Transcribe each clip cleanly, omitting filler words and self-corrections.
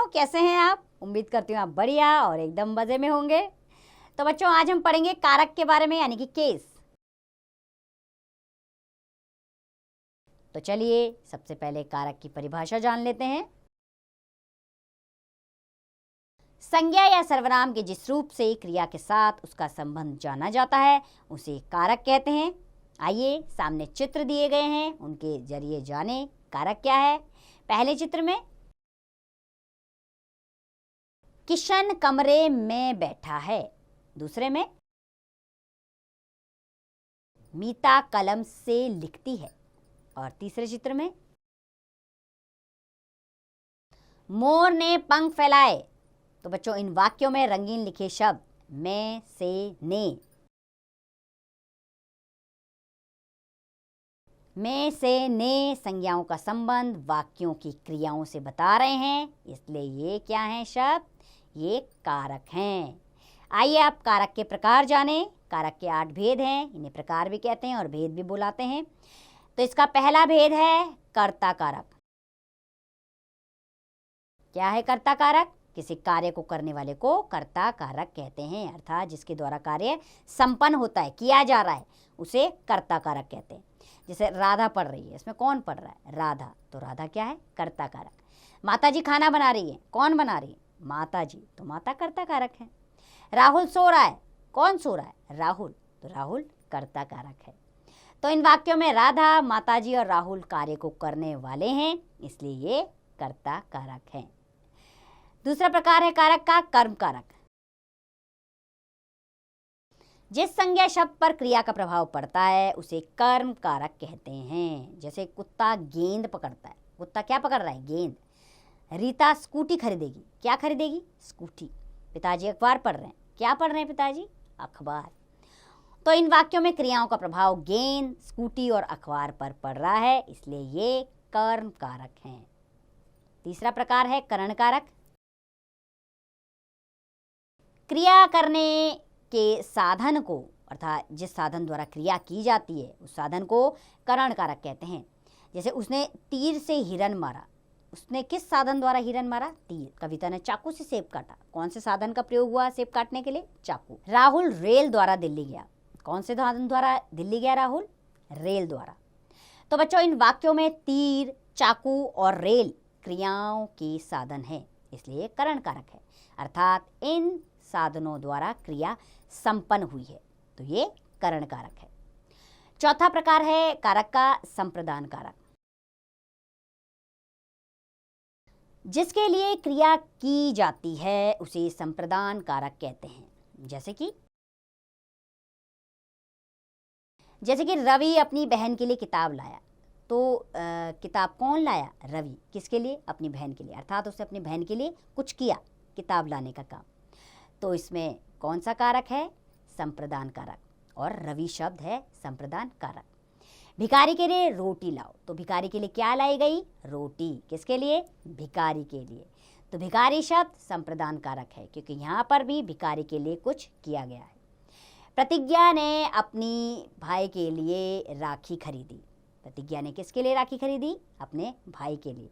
बच्चों, कैसे हैं आप? उम्मीद करती हूँ आप बढ़िया और एकदम मजे में होंगे। तो बच्चों, आज हम पढ़ेंगे कारक के बारे में, यानी कि केस। तो चलिए सबसे पहले कारक की परिभाषा जान लेते हैं। संज्ञा या सर्वनाम के जिस रूप से क्रिया के साथ उसका संबंध जाना जाता है उसे कारक कहते हैं। आइए, सामने चित्र दिए गए हैं, उनके जरिए जाने कारक क्या है। पहले चित्र में किशन कमरे में बैठा है। दूसरे में मीता कलम से लिखती है। और तीसरे चित्र में मोर ने पंख फैलाए। तो बच्चों, इन वाक्यों में रंगीन लिखे शब्द में, से, ने, में से ने संज्ञाओं का संबंध वाक्यों की क्रियाओं से बता रहे हैं, इसलिए ये क्या हैं शब्द? ये कारक हैं। आइए आप कारक के प्रकार जानें। कारक के 8 भेद हैं, इन्हें प्रकार भी कहते हैं और भेद भी बुलाते हैं। तो इसका पहला भेद है कर्ता कारक। क्या है कर्ता कारक? किसी कार्य को करने वाले को कर्ता कारक कहते हैं, अर्थात जिसके द्वारा कार्य संपन्न होता है, किया जा रहा है, उसे कर्ता कारक कहते हैं। जैसे राधा पढ़ रही है, इसमें कौन पढ़ रहा है? राधा। तो राधा क्या है? कर्ता कारक। माता जी खाना बना रही है, कौन बना रही है? माता जी। तो माता कर्ता कारक है। राहुल सो रहा है, कौन सो रहा है? राहुल। तो राहुल कर्ता कारक है। तो इन वाक्यों में राधा, माताजी और राहुल कार्य को करने वाले हैं, इसलिए ये कर्ता कारक हैं। दूसरा प्रकार है कारक का कर्म कारक। जिस संज्ञा शब्द पर क्रिया का प्रभाव पड़ता है उसे कर्म कारक कहते हैं। जैसे कुत्ता गेंद पकड़ता है। कुत्ता क्या पकड़ रहा है? गेंद। रीता स्कूटी खरीदेगी। क्या खरीदेगी? स्कूटी। पिताजी अखबार पढ़ रहे हैं। क्या पढ़ रहे हैं पिताजी? अखबार। तो इन वाक्यों में क्रियाओं का प्रभाव गेंद, स्कूटी और अखबार पर पड़ रहा है, इसलिए ये कर्म कारक हैं। तीसरा प्रकार है करण कारक। क्रिया करने के साधन को, अर्थात जिस साधन द्वारा क्रिया की जाती है उस साधन को करण कारक कहते हैं। जैसे उसने तीर से हिरन मारा। उसने किस साधन द्वारा हिरन मारा? तीर। कविता ने चाकू से सेब काटा। कौन से साधन का प्रयोग हुआ सेब काटने के लिए? चाकू। राहुल रेल द्वारा दिल्ली गया। कौन से साधन द्वारा दिल्ली गया राहुल? रेल द्वारा। तो बच्चों, इन वाक्यों में तीर, चाकू और रेल क्रियाओं के साधन है, इसलिए करण कारक है, अर्थात इन साधनों द्वारा क्रिया संपन्न हुई है, तो ये करण कारक है। चौथा प्रकार है कारक का संप्रदान कारक। जिसके लिए क्रिया की जाती है उसे संप्रदान कारक कहते हैं। जैसे कि रवि अपनी बहन के लिए किताब लाया। तो किताब कौन लाया? रवि। किसके लिए? अपनी बहन के लिए, अर्थात उसने अपनी बहन के लिए कुछ किया, किताब लाने का काम। तो इसमें कौन सा कारक है? संप्रदान कारक, और रवि शब्द है संप्रदान कारक। भिखारी के लिए रोटी लाओ। तो भिखारी के लिए क्या लाई गई? रोटी। किसके लिए? भिखारी के लिए। तो भिखारी शब्द संप्रदान कारक है, क्योंकि यहाँ पर भी भिखारी के लिए कुछ किया गया है। प्रतिज्ञा ने अपनी भाई के लिए राखी खरीदी। प्रतिज्ञा ने किसके लिए राखी खरीदी? अपने भाई के लिए।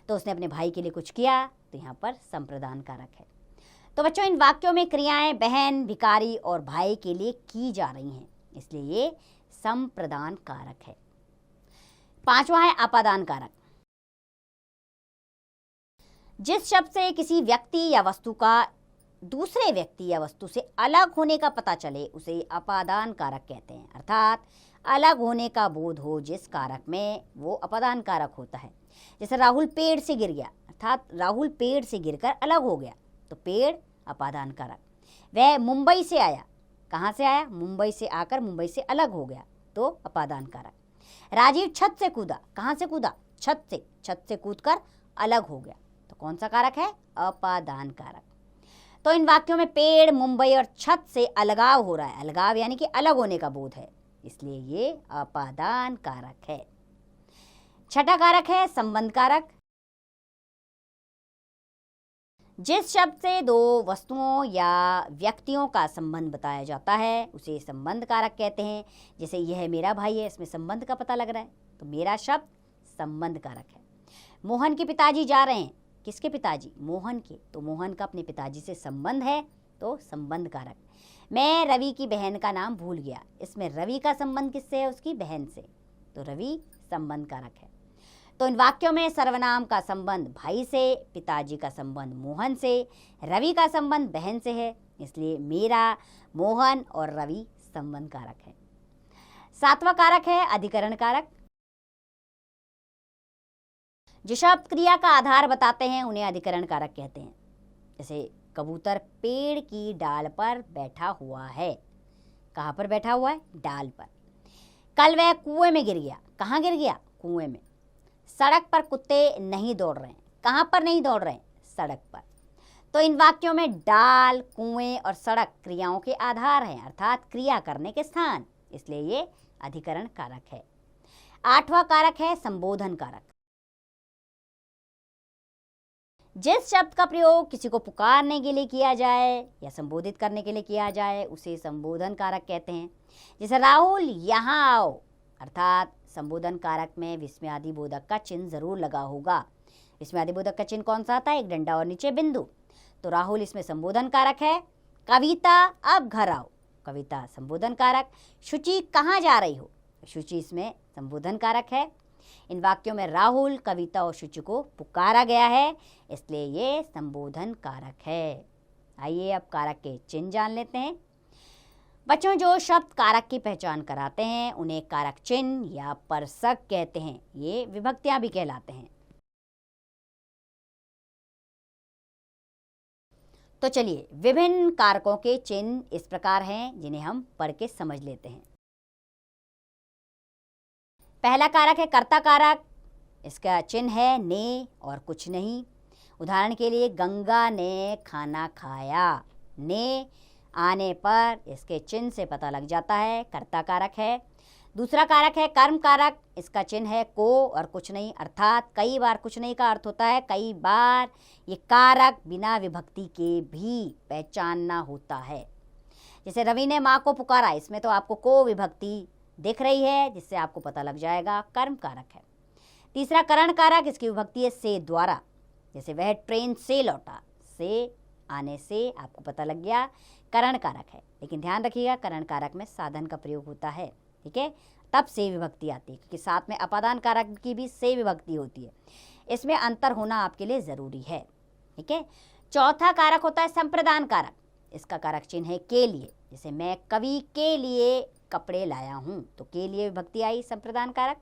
तो उसने अपने भाई के लिए कुछ किया, तो यहाँ पर संप्रदान कारक है। तो बच्चों, इन वाक्यों में क्रियाएं बहन, भिखारी और भाई के लिए की जा रही हैं, इसलिए ये संप्रदान कारक है। पांचवा है अपादान कारक। जिस शब्द से किसी व्यक्ति या वस्तु का दूसरे व्यक्ति या वस्तु से अलग होने का पता चले उसे अपादान कारक कहते हैं, अर्थात अलग होने का बोध हो जिस कारक में, वो अपादान कारक होता है। जैसे राहुल पेड़ से गिर गया, अर्थात राहुल पेड़ से गिरकर अलग हो गया, तो पेड़ अपादान कारक। वह मुंबई से आया। कहाँ से आया? मुंबई से आकर मुंबई से अलग हो गया, तो अपादान कारक। राजीव छत से कूदा। कहाँ से कूदा? छत से कूदकर अलग हो गया, तो कौन सा कारक है? अपादान कारक। तो इन वाक्यों में पेड़, मुंबई और छत से अलगाव हो रहा है। अलगाव यानी कि अलग होने का बोध है, इसलिए ये अपादान कारक है। छठा कारक है संबंध कारक। जिस शब्द से दो वस्तुओं या व्यक्तियों का संबंध बताया जाता है उसे संबंध कारक कहते हैं। जैसे यह मेरा भाई है, इसमें संबंध का पता लग रहा है, तो मेरा शब्द संबंध कारक है। मोहन के पिताजी जा रहे हैं, किसके पिताजी? मोहन के। तो मोहन का अपने पिताजी से संबंध है, तो संबंध कारक। मैं रवि की बहन का नाम भूल गया, इसमें रवि का संबंध किससे है? उसकी बहन से, तो रवि संबंध कारक है। तो इन वाक्यों में सर्वनाम का संबंध भाई से, पिताजी का संबंध मोहन से, रवि का संबंध बहन से है, इसलिए मेरा, मोहन और रवि संबंध कारक है। 7वां कारक है अधिकरण कारक। जो शब्द क्रिया का आधार बताते हैं उन्हें अधिकरण कारक कहते हैं। जैसे कबूतर पेड़ की डाल पर बैठा हुआ है। कहाँ पर बैठा हुआ है? डाल पर। कल वह कुएं में गिर गया। कहाँ गिर गया? कुएं में। सड़क पर कुत्ते नहीं दौड़ रहे हैं। कहाँ पर नहीं दौड़ रहे हैं? सड़क पर। तो इन वाक्यों में डाल, कुएं और सड़क क्रियाओं के आधार हैं, अर्थात क्रिया करने के स्थान, इसलिए ये अधिकरण कारक है। 8वां कारक है संबोधन कारक। जिस शब्द का प्रयोग किसी को पुकारने के लिए किया जाए या संबोधित करने के लिए किया जाए उसे संबोधन कारक कहते हैं। जैसे राहुल यहाँ आओ, अर्थात संबोधन कारक में विस्मयादिबोधक का चिन्ह जरूर लगा होगा। विस्मयादिबोधक का चिन्ह कौन सा आता है? एक डंडा और नीचे बिंदु। तो राहुल इसमें संबोधन कारक है। कविता अब घर आओ, कविता संबोधन कारक। शुचि कहाँ जा रही हो? शुचि इसमें संबोधन कारक है। इन वाक्यों में राहुल, कविता और शुचि को पुकारा गया है, इसलिए ये संबोधन कारक है। आइए अब कारक के चिन्ह जान लेते हैं। बच्चों, जो शब्द कारक की पहचान कराते हैं उन्हें कारक चिन्ह या परसक कहते हैं। ये विभक्तियां भी कहलाते हैं। तो चलिए विभिन्न कारकों के चिन्ह इस प्रकार हैं जिन्हें हम पढ़ के समझ लेते हैं। पहला कारक है कर्ता कारक। इसका चिन्ह है ने और कुछ नहीं। उदाहरण के लिए गंगा ने खाना खाया। ने आने पर इसके चिन्ह से पता लग जाता है कर्ता कारक है। दूसरा कारक है कर्म कारक। इसका चिन्ह है को और कुछ नहीं, अर्थात कई बार कुछ नहीं का अर्थ होता है कई बार। ये कारक बिना विभक्ति के भी पहचानना होता है। जैसे रवि ने माँ को पुकारा, इसमें तो आपको को विभक्ति दिख रही है जिससे आपको पता लग जाएगा कर्म कारक है। तीसरा करण कारक। इसकी विभक्ति है से द्वारा। जैसे वह ट्रेन से लौटा, से आने से आपको पता लग गया करण कारक है। लेकिन ध्यान रखिएगा करण कारक में साधन का प्रयोग होता है, ठीक है, तब से विभक्ति आती है, क्योंकि साथ में अपादान कारक की भी से विभक्ति होती है। इसमें अंतर होना आपके लिए ज़रूरी है, ठीक है। चौथा कारक होता है संप्रदान कारक। इसका कारक चिन्ह है के लिए। जैसे मैं कवि के लिए कपड़े लाया हूँ, तो के लिए विभक्ति आई, संप्रदान कारक।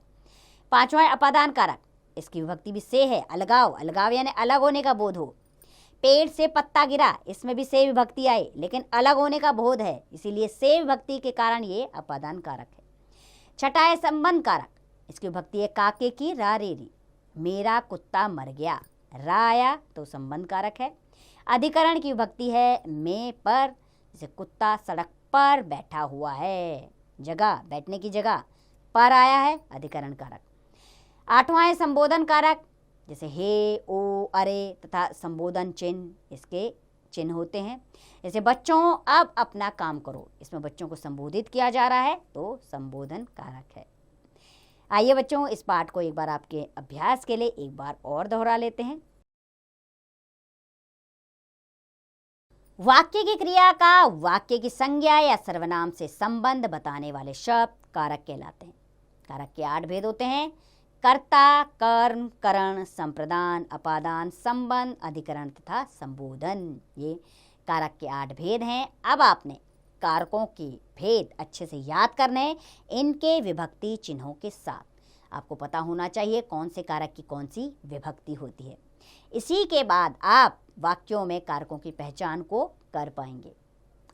पांचवा है अपादान कारक। इसकी विभक्ति भी से है, अलगाव। अलगाव यानी अलग होने का बोध हो। पेड़ से पत्ता गिरा, इसमें भी से विभक्ति आई, लेकिन अलग होने का बोध है, इसीलिए से विभक्ति के कारण ये अपादान कारक है। छठा है संबंध कारक। इसकी विभक्ति है काके की रा रे री। मेरा कुत्ता मर गया, रा आया तो संबंध कारक है। अधिकरण की विभक्ति है में पर। जैसे कुत्ता सड़क पर बैठा हुआ है, जगह बैठने की जगह पर आया है, अधिकरण कारक। आठवां है संबोधन कारक। जैसे हे, ओ, अरे तथा संबोधन चिन्ह इसके चिन्ह होते हैं। जैसे बच्चों अब अपना काम करो, इसमें बच्चों को संबोधित किया जा रहा है तो संबोधन कारक है। आइए बच्चों इस पाठ को एक बार आपके अभ्यास के लिए एक बार और दोहरा लेते हैं। वाक्य की क्रिया का वाक्य की संज्ञा या सर्वनाम से संबंध बताने वाले शब्द कारक कहलाते हैं। कारक के 8 भेद होते हैं: कर्ता, कर्म, करण, संप्रदान, अपादान, संबंध, अधिकरण तथा संबोधन। ये कारक के 8 भेद हैं। अब आपने कारकों के भेद अच्छे से याद करने, इनके विभक्ति चिन्हों के साथ। आपको पता होना चाहिए कौन से कारक की कौन सी विभक्ति होती है। इसी के बाद आप वाक्यों में कारकों की पहचान को कर पाएंगे।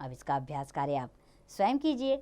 अब इसका अभ्यास कार्य आप स्वयं कीजिए।